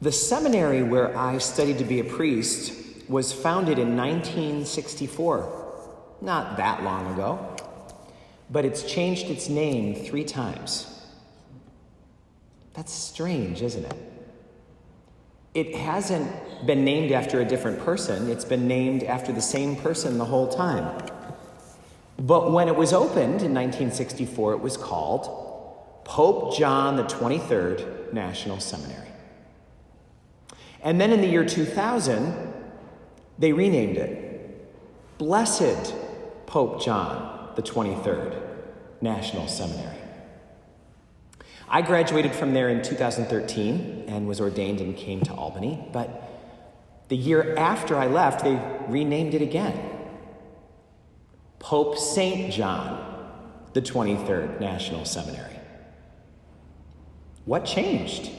The seminary where I studied to be a priest was founded in 1964, not that long ago, but it's changed its name 3 times. That's strange, isn't it? It hasn't been named after a different person. It's been named after the same person the whole time. But when it was opened in 1964, it was called Pope John the 23rd National Seminary. And then in the year 2000, they renamed it Blessed Pope John the 23rd National Seminary. I graduated from there in 2013 and was ordained and came to Albany, but the year after I left, they renamed it again. Pope St. John, the 23rd National Seminary. What changed?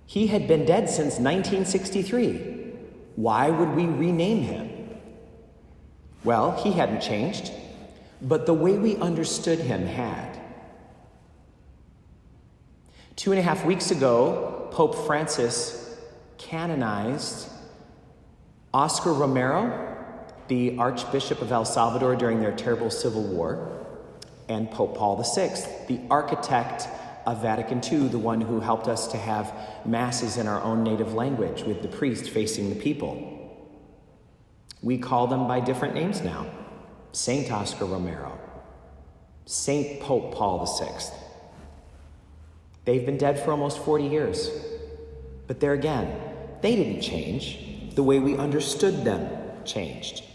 He had been dead since 1963. Why would we rename him? Well, he hadn't changed, but the way we understood him had. 2.5 weeks ago, Pope Francis canonized Oscar Romero, the Archbishop of El Salvador during their terrible civil war, and Pope Paul VI, the architect of Vatican II, the one who helped us to have masses in our own native language with the priest facing the people. We call them by different names now. Saint Oscar Romero, Saint Pope Paul VI. They've been dead for almost 40 years. But there again, they didn't change. The way we understood them changed.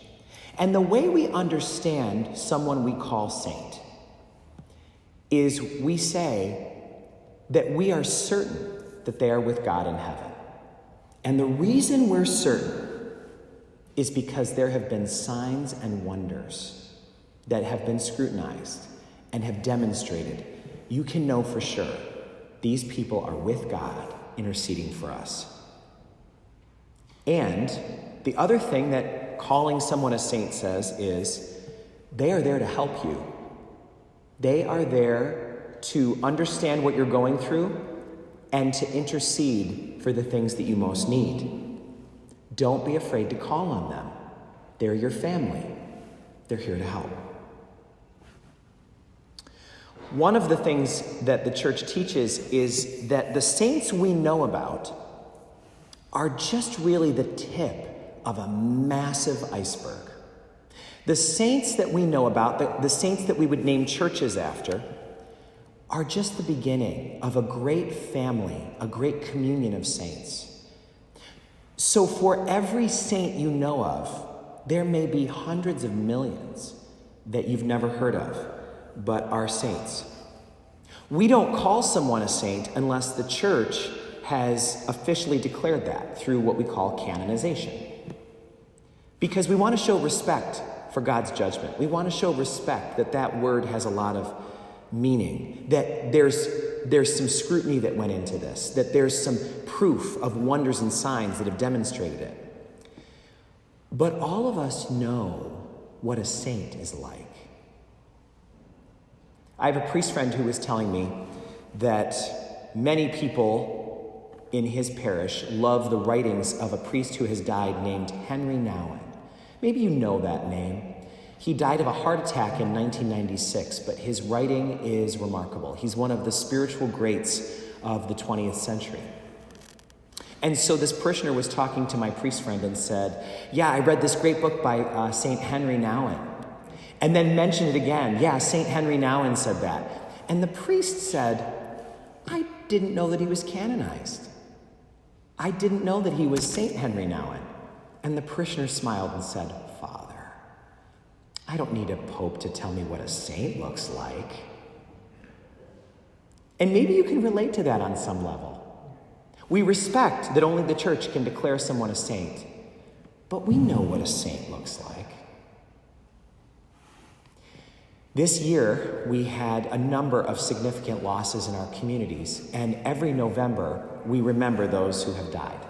And the way we understand someone we call saint is we say that we are certain that they are with God in heaven. And the reason we're certain is because there have been signs and wonders that have been scrutinized and have demonstrated you can know for sure these people are with God interceding for us. And the other thing that calling someone a saint says is they are there to help you. They are there to understand what you're going through and to intercede for the things that you most need. Don't be afraid to call on them. They're your family. They're here to help. One of the things that the church teaches is that the saints we know about are just really the tip of a massive iceberg. The saints that we know about, the saints that we would name churches after, are just the beginning of a great family, a great communion of saints. So for every saint you know of, there may be hundreds of millions that you've never heard of, but are saints. We don't call someone a saint unless the church has officially declared that through what we call canonization. Because we want to show respect for God's judgment. We want to show respect that that word has a lot of meaning, that there's some scrutiny that went into this, that there's some proof of wonders and signs that have demonstrated it. But all of us know what a saint is like. I have a priest friend who was telling me that many people in his parish love the writings of a priest who has died named Henry Nouwen. Maybe you know that name. He died of a heart attack in 1996, but his writing is remarkable. He's one of the spiritual greats of the 20th century. And so this parishioner was talking to my priest friend and said, yeah, I read this great book by St. Henry Nouwen. And then mentioned it again. Yeah, St. Henry Nouwen said that. And the priest said, I didn't know that he was canonized. I didn't know that he was St. Henry Nouwen. And the parishioner smiled and said, Father, I don't need a pope to tell me what a saint looks like. And maybe you can relate to that on some level. We respect that only the church can declare someone a saint, but we know what a saint looks like. This year, we had a number of significant losses in our communities, and every November, we remember those who have died.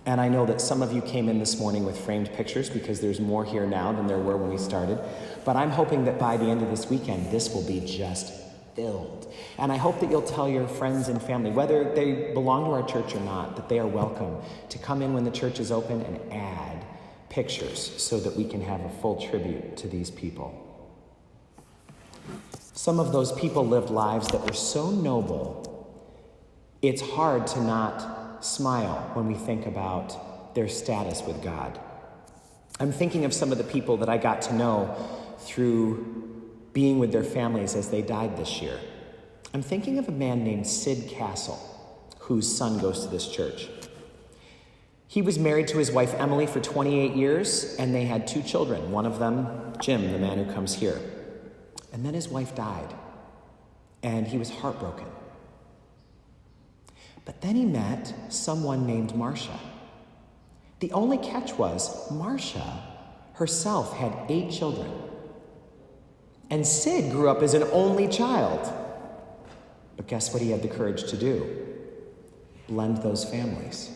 And I know that some of you came in this morning with framed pictures because there's more here now than there were when we started, but I'm hoping that by the end of this weekend, this will be just filled. And I hope that you'll tell your friends and family, whether they belong to our church or not, that they are welcome to come in when the church is open and add pictures so that we can have a full tribute to these people. Some of those people lived lives that were so noble, it's hard to not smile when we think about their status with God. I'm thinking of some of the people that I got to know through being with their families as they died this year. I'm thinking of a man named Sid Castle, whose son goes to this church. He was married to his wife Emily for 28 years, and they had 2 children. One of them, Jim, the man who comes here. And then his wife died, and he was heartbroken. But then he met someone named Marcia. The only catch was Marcia herself had 8 children. And Sid grew up as an only child. But guess what he had the courage to do? Blend those families.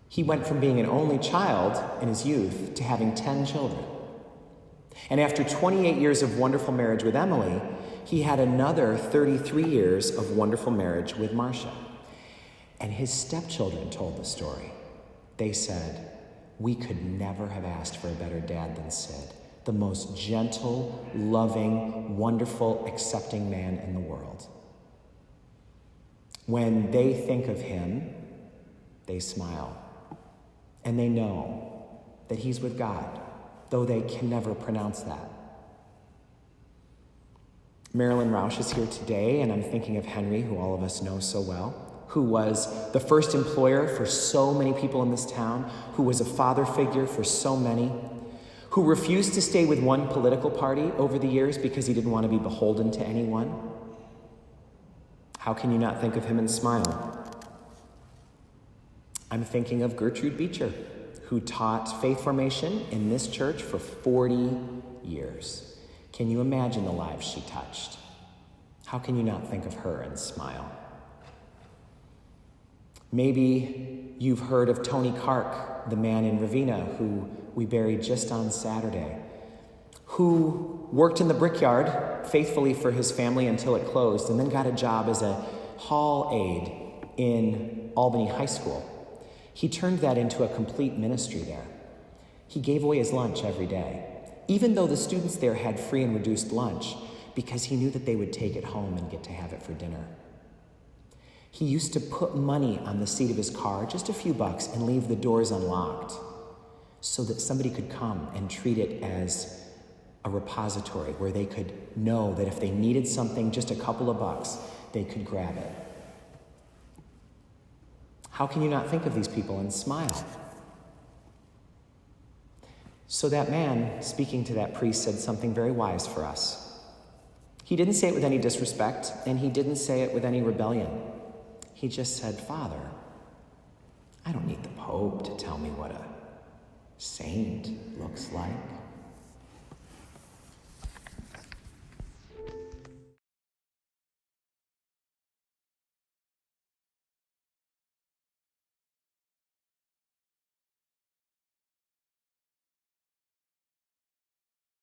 He went from being an only child in his youth to having 10 children. And after 28 years of wonderful marriage with Emily, he had another 33 years of wonderful marriage with Marcia. And his stepchildren told the story. They said, "We could never have asked for a better dad than Sid, the most gentle, loving, wonderful, accepting man in the world." When they think of him, they smile. And they know that he's with God, though they can never pronounce that. Marilyn Rausch is here today, and I'm thinking of Henry, who all of us know so well, who was the first employer for so many people in this town, who was a father figure for so many, who refused to stay with one political party over the years because he didn't want to be beholden to anyone. How can you not think of him and smile? I'm thinking of Gertrude Beecher, who taught faith formation in this church for 40 years. Can you imagine the lives she touched? How can you not think of her and smile? Maybe you've heard of Tony Kark, the man in Ravenna who we buried just on Saturday, who worked in the brickyard faithfully for his family until it closed, and then got a job as a hall aide in Albany High School. He turned that into a complete ministry there. He gave away his lunch every day, even though the students there had free and reduced lunch, because he knew that they would take it home and get to have it for dinner. He used to put money on the seat of his car, just a few bucks, and leave the doors unlocked so that somebody could come and treat it as a repository where they could know that if they needed something, just a couple of bucks, they could grab it. How can you not think of these people and smile? So that man, speaking to that priest, said something very wise for us. He didn't say it with any disrespect, and he didn't say it with any rebellion. He just said, "Father, I don't need the Pope to tell me what a saint looks like.